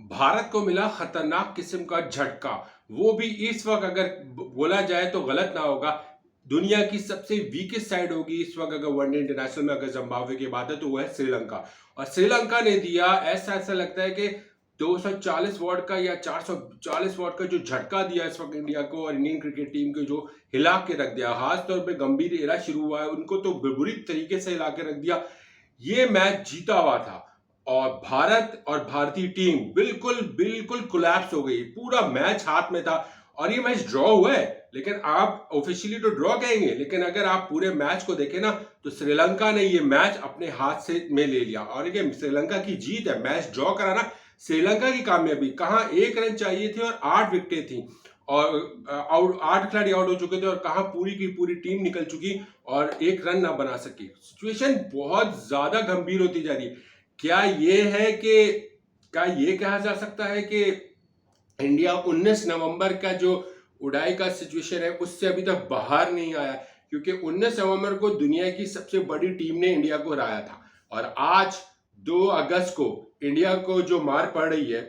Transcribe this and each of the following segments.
भारत को मिला खतरनाक किस्म का झटका। वो भी इस वक्त अगर बोला जाए तो गलत ना होगा, दुनिया की सबसे वीकेस्ट साइड होगी इस वक्त अगर वनडे इंटरनेशनल में अगर जिम्बाब्वे की बात है तो वो है श्रीलंका। और श्रीलंका ने दिया ऐसा ऐसा लगता है कि 240 वॉट का या 440 वॉट का जो झटका दिया इस वक्त इंडिया को और इंडियन क्रिकेट टीम को, जो हिला के रख दिया। खासतौर पे गंभीर एरा शुरू हुआ है उनको तो बुरी तरीके से हिला के रख दिया। ये मैच जीता हुआ था और भारत और भारतीय टीम बिल्कुल बिल्कुल कोलैप्स हो गई। पूरा मैच हाथ में था और ये मैच ड्रॉ हुआ है, लेकिन आप ऑफिशियली तो ड्रॉ कहेंगे, लेकिन अगर आप पूरे मैच को देखें ना तो श्रीलंका ने ये मैच अपने हाथ से में ले लिया और ये श्रीलंका की जीत है। मैच ड्रॉ कराना श्रीलंका की कामयाबी। कहाँ 1 रन चाहिए थे और 8 विकेटें थी और आउट 8 खिलाड़ी आउट हो चुके थे और कहाँ पूरी की पूरी टीम निकल चुकी और 1 रन ना बना सकी। सिचुएशन बहुत ज्यादा गंभीर होती जा रही है। क्या ये है कि क्या ये कहा जा सकता है कि इंडिया 19 नवंबर का जो उड़ाई का सिचुएशन है उससे अभी तक बाहर नहीं आया, क्योंकि 19 नवंबर को दुनिया की सबसे बड़ी टीम ने इंडिया को हराया था और आज 2 अगस्त को इंडिया को जो मार पड़ रही है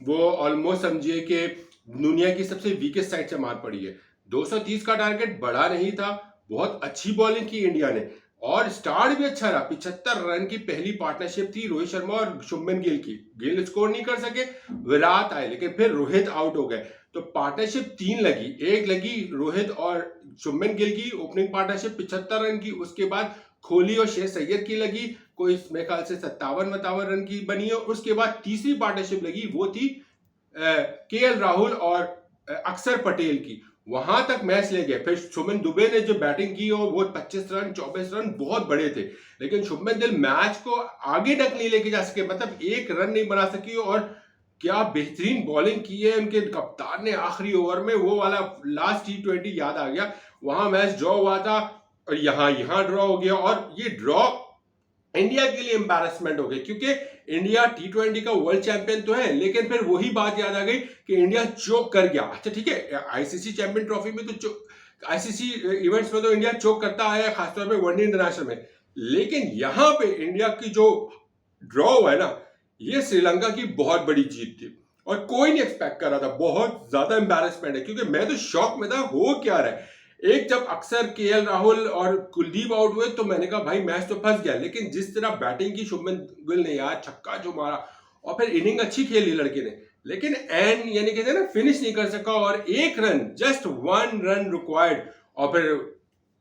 वो ऑलमोस्ट समझिए कि दुनिया की सबसे वीकेस्ट साइड से मार पड़ी है। 230 का टारगेट बड़ा नहीं था, बहुत अच्छी बॉलिंग की इंडिया ने और स्टार्ट भी अच्छा रहा। 75 रन की पहली पार्टनरशिप थी रोहित शर्मा और शुभमन गिल की। गिल स्कोर नहीं कर सके, विराट आए, लेकिन फिर रोहित आउट हो गए तो पार्टनरशिप 3 लगी। एक लगी रोहित और शुभमन गिल की ओपनिंग पार्टनरशिप 75 रन की, उसके बाद कोहली और शेख सैयद की लगी, कोई मेरे ख्याल से 57 रन की बनी है। उसके बाद तीसरी पार्टनरशिप लगी, वो थी केएल राहुल और अक्षर पटेल की। वहां तक मैच ले गए। फिर शुभमन दुबे ने जो बैटिंग की और वो 25 रन 24 रन बहुत बड़े थे, लेकिन शुभमन गिल मैच को आगे तक नहीं लेके जा सके, मतलब 1 रन नहीं बना सकी। और क्या बेहतरीन बॉलिंग की है उनके कप्तान ने आखिरी ओवर में, वो वाला लास्ट T20 याद आ गया। वहां मैच ड्रॉ हुआ था और यहाँ ड्रॉ हो गया और ये ड्रॉ इंडिया के लिए एम्बैरेसमेंट हो गई, क्योंकि इंडिया T20 का वर्ल्ड चैंपियन तो है, लेकिन फिर वही बात याद आ गई कि इंडिया चोक कर गया। अच्छा ठीक है, आईसीसी चैंपियन ट्रॉफी में तो आईसीसी इवेंट्स में तो इंडिया चोक करता है, खासतौर पे वनडे इंटरनेशनल में, लेकिन यहां पे इंडिया की जो ड्रॉ हुआ है ना, ये श्रीलंका की बहुत बड़ी जीत थी और कोई नहीं एक्सपेक्ट कर रहा था। बहुत ज्यादा एम्बैरेसमेंट है, क्योंकि मैं तो शॉक में था, हो क्या रहा है। एक जब अक्सर केएल राहुल और कुलदीप आउट हुए तो मैंने कहा भाई मैच तो फंस गया, लेकिन जिस तरह बैटिंग की शुभमन गिल ने यार, छक्का जो मारा और फिर इनिंग अच्छी खेली लड़के ने, लेकिन एंड यानी कहते हैं ना फिनिश नहीं कर सका और 1 रन, जस्ट 1 रन रिक्वायर्ड और फिर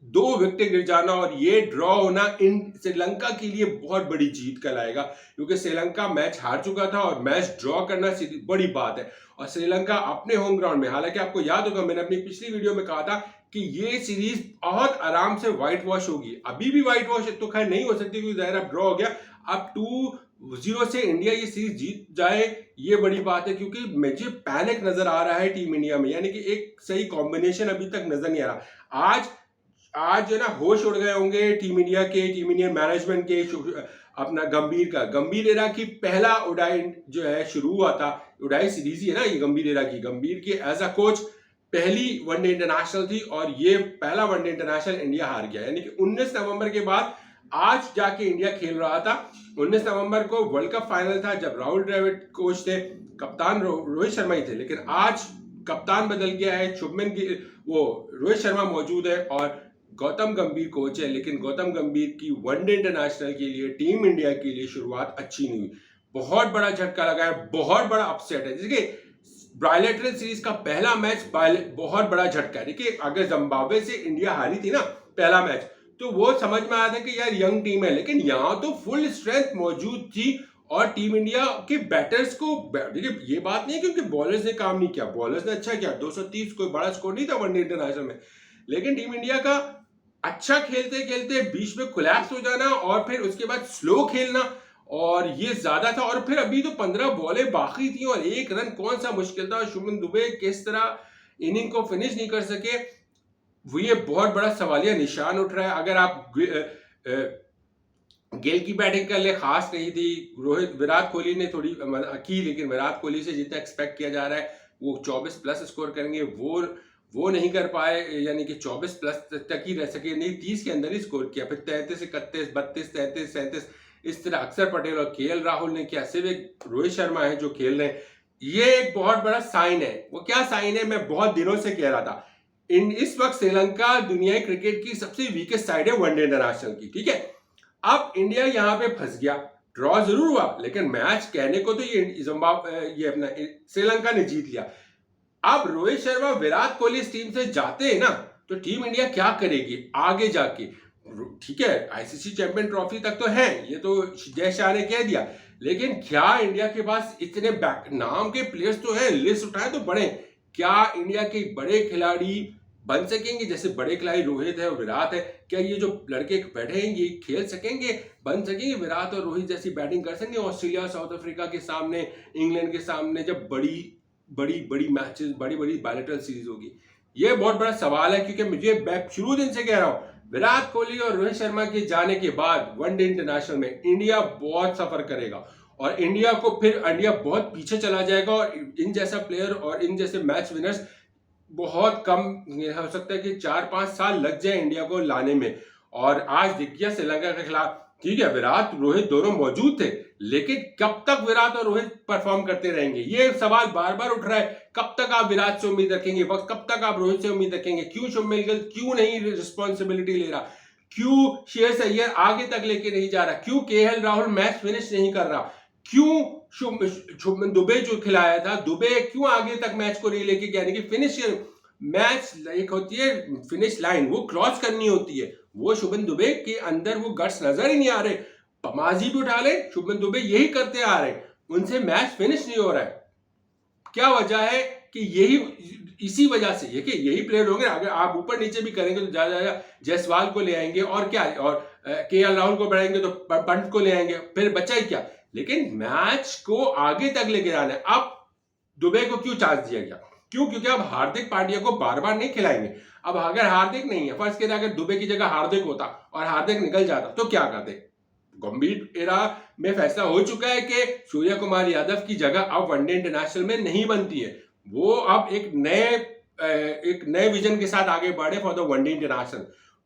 2 विकेट गिर जाना और ये ड्रॉ होना इन श्रीलंका के लिए बहुत बड़ी जीत कहलाएगा, क्योंकि श्रीलंका मैच हार चुका था और मैच ड्रॉ करना बड़ी बात है। और श्रीलंका अपने होम ग्राउंड में, हालांकि आपको याद होगा मैंने अपनी पिछली वीडियो में कहा था कि ये सीरीज बहुत आराम से व्हाइट वॉश होगी। अभी भी व्हाइट वॉश तो खैर नहीं हो सकती क्योंकि जाहिर ड्रॉ हो गया। अब 2-0 से इंडिया ये सीरीज जीत जाए ये बड़ी बात है, क्योंकि मुझे पैनिक नजर आ रहा है टीम इंडिया में, यानी कि एक सही कॉम्बिनेशन अभी तक नजर नहीं आ रहा। आज जो ना होश उड़ गए होंगे टीम इंडिया के, टीम इंडियन मैनेजमेंट के। अपना गंभीर एरा की पहला उड़ाई जो है शुरू हुआ था, उड़ाई सीरीज ही है ना ये गंभीर एरा की। गंभीर की एज अ कोच पहली वनडे इंटरनेशनल थी और ये पहला वनडे इंटरनेशनल इंडिया हार गया, यानी कि 19 नवंबर के बाद आज जाके इंडिया खेल रहा था। 19 नवंबर को वर्ल्ड कप फाइनल था जब राहुल द्रविड़ कोच थे, कप्तान रोहित शर्मा ही थे, लेकिन आज कप्तान बदल गया है, शुभमन गिल, वो रोहित शर्मा मौजूद है और गौतम गंभीर कोच है। लेकिन गौतम गंभीर की वनडे इंटरनेशनल के लिए, टीम इंडिया के लिए शुरुआत अच्छी नहीं हुई। बहुत बड़ा झटका लगा है, बहुत बड़ा अपसेट है। देखिए बायलैटरल सीरीज का पहला मैच बहुत बड़ा झटका है। देखिए अगर जिम्बाब्वे से इंडिया हारी थी ना पहला मैच, तो वो समझ में आया था कि यार यंग टीम है, लेकिन यहां तो फुल स्ट्रेंथ मौजूद थी और टीम इंडिया के बैटर्स को, देखिए ये बात नहीं है क्योंकि बॉलर्स ने काम नहीं किया, बॉलर्स ने अच्छा किया, 230 कोई बड़ा स्कोर नहीं था वनडे इंटरनेशनल में, लेकिन टीम इंडिया का अच्छा खेलते खेलते बीच में कोलैप्स हो जाना और फिर उसके बाद स्लो खेलना और ये ज्यादा था। और फिर अभी तो 15 बॉलें बाकी थी और 1 रन कौन सा मुश्किल था। शुभमन दुबे किस तरह इनिंग को फिनिश नहीं कर सके, वो ये बहुत बड़ा सवालिया निशान उठ रहा है। अगर आप गिल की बैटिंग कर ले, खास नहीं थी। विराट कोहली ने थोड़ी की, लेकिन विराट कोहली से जितना एक्सपेक्ट किया जा रहा है वो 24 प्लस स्कोर करेंगे, वो नहीं कर पाए, यानी कि 24 प्लस तक ही रह सके, नहीं 30 के अंदर ही स्कोर किया। फिर 33, 31, 32, 33, 37 इस तरह अक्षर पटेल और केएल राहुल ने किया। सिर्फ एक रोहित शर्मा है जो खेल रहे हैं, ये एक बहुत बड़ा साइन है। वो क्या साइन है, मैं बहुत दिनों से कह रहा था। इस वक्त श्रीलंका दुनियाई क्रिकेट की सबसे वीकेस्ट साइड है वनडे इंटरनेशनल की, ठीक है। अब इंडिया यहां पे फंस गया, ड्रॉ जरूर हुआ लेकिन मैच कहने को तो ये अपना श्रीलंका ने जीत लिया। अब रोहित शर्मा विराट कोहली इस टीम से जाते हैं ना, तो टीम इंडिया क्या करेगी आगे जाके। ठीक है, आईसीसी चैंपियन ट्रॉफी तक तो है, ये तो जय शाह ने कह दिया, लेकिन क्या इंडिया के पास इतने नाम के प्लेयर्स तो है, लिस्ट उठाए तो बड़े, क्या इंडिया के बड़े खिलाड़ी बन सकेंगे? जैसे बड़े खिलाड़ी रोहित है और विराट है, क्या ये जो लड़के बैठे हैं ये खेल सकेंगे, बन सकेंगे? विराट और रोहित जैसी बैटिंग कर सकेंगे ऑस्ट्रेलिया साउथ अफ्रीका के सामने, इंग्लैंड के सामने, जब बड़ी बड़ी बड़ी मैचेस, बड़ी बड़ी बायलैटरल सीरीज होगी? ये बहुत बड़ा सवाल है, क्योंकि मुझे मैं शुरू दिन से कह रहा हूं विराट कोहली और रोहित शर्मा के जाने के बाद वनडे इंटरनेशनल में इंडिया बहुत सफर करेगा और इंडिया बहुत पीछे चला जाएगा और इन जैसा प्लेयर और इन जैसे मैच विनर्स बहुत कम हो सकता है कि 4-5 साल लग जाए इंडिया को लाने में। और आज दिख गया श्रीलंका के खिलाफ, ठीक है विराट रोहित दोनों मौजूद थे, लेकिन कब तक विराट और रोहित परफॉर्म करते रहेंगे? ये सवाल बार बार उठ रहा है। कब तक आप विराट से उम्मीद रखेंगे, कब तक आप रोहित से उम्मीद रखेंगे? क्यों शुभमन गिल क्यों नहीं रिस्पॉन्सिबिलिटी ले रहा? क्यों श्रेयस अय्यर आगे तक लेके नहीं जा रहा? क्यों केएल राहुल मैच फिनिश नहीं कर रहा? क्यों शुभमन दुबे जो खिलाया था, दुबे क्यों आगे तक मैच को नहीं लेके गया? कि फिनिश मैच एक होती है फिनिश लाइन, वो क्रॉस करनी होती है, वो शुभमन दुबे के अंदर वो गट्स नजर ही नहीं आ रहे। पमाजी भी उठा ले, शुभमन दुबे यही करते आ रहे, उनसे मैच फिनिश नहीं हो रहा है। क्या वजह है? कि इसी वजह से यही प्लेयर होंगे। अगर आप ऊपर नीचे भी करेंगे तो ज्यादा जायसवाल को ले आएंगे और क्या, और केएल राहुल को बढ़ाएंगे तो पंत को ले आएंगे, फिर बचा ही क्या? लेकिन मैच को आगे तक लेके जाना है। अब दुबे को क्यों चांस दिया गया? क्यों? क्योंकि अब हार्दिक पांड्या को बार बार नहीं खिलाएंगे। अब अगर हार्दिक नहीं है, फर्स्ट के अगर दुबे की जगह हार्दिक होता और हार्दिक निकल जाता तो क्या करते? गंभीर एरा में फैसला हो चुका है कि सूर्य कुमार यादव की जगह अब वनडे इंटरनेशनल में नहीं बनती है। वो अब एक नए विजन के साथ आगे बढ़े फॉर द वनडे इंटरनेशनल।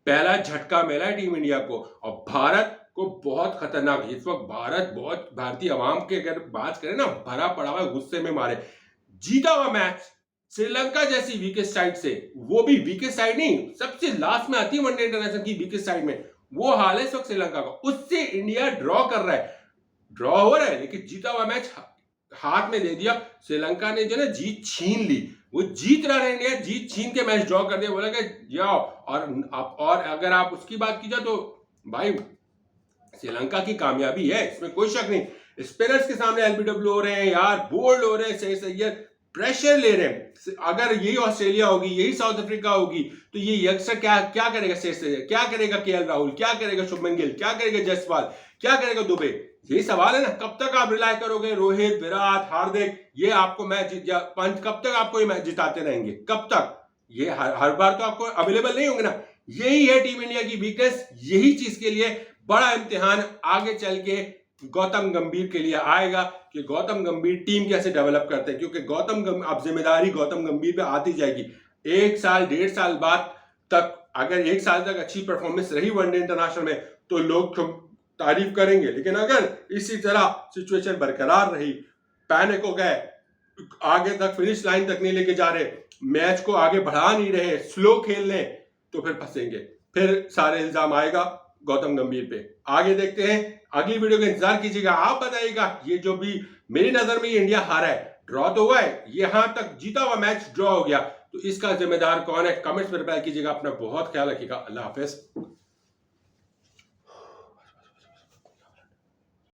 पहला झटका मिला है टीम इंडिया को और भारत को बहुत खतरनाक। इस वक्त बहुत भारतीय आवाम के अगर बात करें ना, भरा पड़ा हुआ गुस्से में मारे। जीता हुआ मैच श्रीलंका जैसी वीकेस्ट साइड से, वो भी वीकेस्ट साइड नहीं, सबसे लास्ट में आती है वनडे इंटरनेशनल की वीकेस्ट साइड में, वो हाल है इस वक्त श्रीलंका का। उससे इंडिया ड्रॉ कर रहा है, ड्रॉ हो रहा है, लेकिन जीता हुआ मैच हाथ में दे दिया। श्रीलंका ने जो ना जीत छीन ली, वो जीत रहा है इंडिया, जीत छीन के मैच ड्रॉ कर दिया, बोला कि जाओ। और अगर आप उसकी बात की जाए तो भाई श्रीलंका की कामयाबी है, इसमें कोई शक नहीं। स्पिनर्स के सामने एलबीडब्ल्यू हो रहे हैं यार, बोल्ड हो रहे हैं, श्रेयस अय्यर प्रेशर ले रहे हैं। अगर यही ऑस्ट्रेलिया होगी, यही साउथ अफ्रीका होगी, तो ये यंगस्टर क्या करेगा? श्रेयस अय्यर क्या करेगा? केएल राहुल क्या करेगा? शुभमन गिल क्या करेगा? जायसवाल क्या करेगा? दुबे? यही सवाल है ना। कब तक आप रिलाय करोगे रोहित, विराट, हार्दिक, ये आपको मैच पंत कब तक आपको ये मैच जिताते रहेंगे? कब तक? ये हर बार तो आपको अवेलेबल नहीं होंगे ना। यही है टीम इंडिया की वीकनेस। यही चीज के लिए बड़ा इम्तिहान आगे चल के गौतम गंभीर के लिए आएगा कि गौतम गंभीर टीम कैसे डेवलप करते हैं, क्योंकि अब जिम्मेदारी गौतम गंभीर पे आती जाएगी। 1 साल 1.5 साल बाद तक, अगर 1 साल तक अच्छी परफॉर्मेंस रही वनडे इंटरनेशनल में तो लोग तारीफ करेंगे, लेकिन अगर इसी तरह सिचुएशन बरकरार रही, पैनिक हो गए, आगे तक फिनिश लाइन तक नहीं लेके जा रहे, मैच को आगे बढ़ा नहीं रहे, स्लो खेल रहे, तो फिर फंसेंगे, फिर सारे इल्जाम आएगा गौतम गंभीर पे। आगे देखते हैं, अगली वीडियो का इंतजार कीजिएगा। आप बताइएगा ये जो भी मेरी नजर में ये इंडिया हारा है, ड्रॉ तो हुआ है, यहां तक जीता हुआ मैच ड्रॉ हो गया, तो इसका जिम्मेदार कौन है? कमेंट्स में रिप्लाई कीजिएगा। अपना बहुत ख्याल रखिएगा। अल्लाह हाफिज।